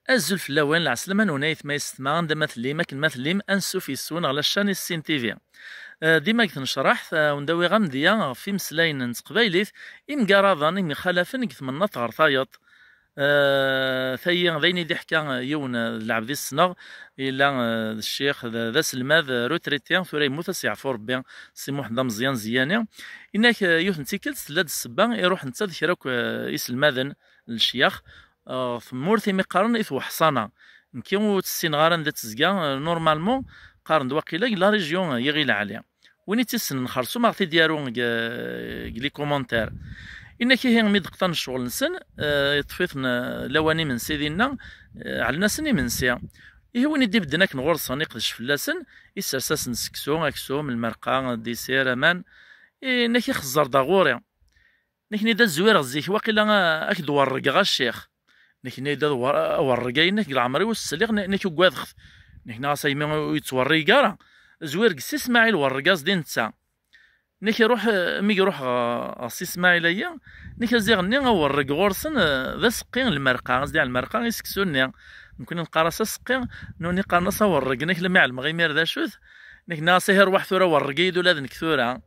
أزل في اللوان العسلمة نونيت ما يستمع عند مثلي كن مثلي أنسو في السون على الشان السين تيفي. ديما كنشرح وندوي غامديا في مسلاين نتقبايليت إمقراضان إمخالفن كثمنا تغرطايط. ثي ذيني دي حكا يون العبد السنغ إلا الشيخ ذا سلماذ روتريتيان ثوري موثا سيعفو ربي سي محمد مزيان زياني إنك يوث نتيكلت لاد السبا يروح نتذكرك يسلماذن الشيخ ثمورثي مقارن إث وحصانة نكيو تسين غارن ذات تزكا نورمالمون قارن دواقيلا لا ريجيون يغيل عليها وين تيسن نخلصو ما غتي ديارو لي كومونتير إنك هي ميدقطان الشغل نسن يطفيثنا لواني من سيدنا على ناسني من سيا إيه وين يدي بدناك نغرصان يقدش فلاسن يسرساس نسكسو أكسو من المرقى ديسير أمان إنك يخزر داغوري نكني دا الزوير غزيك واقيلا أكد ورقا الشيخ نكني دا ورقا إنك العمري والسليغ نك يقواذخ نكنا غاسايمي يتوري كارا زوير قسي اسماعيل ورقا زدين تسا نيك يروح مي يروح سي اسماعيل ايا نيك زيغني ورق غورسن ذا سقين المرقى قصدي على المرقى يسكسوني نكون نقراص سقين نوني قرنص ورق نيك لما علم غيمير ذا شوث نيك ناصيهر واحد ثورة ورقيد ولا ذنك ثورة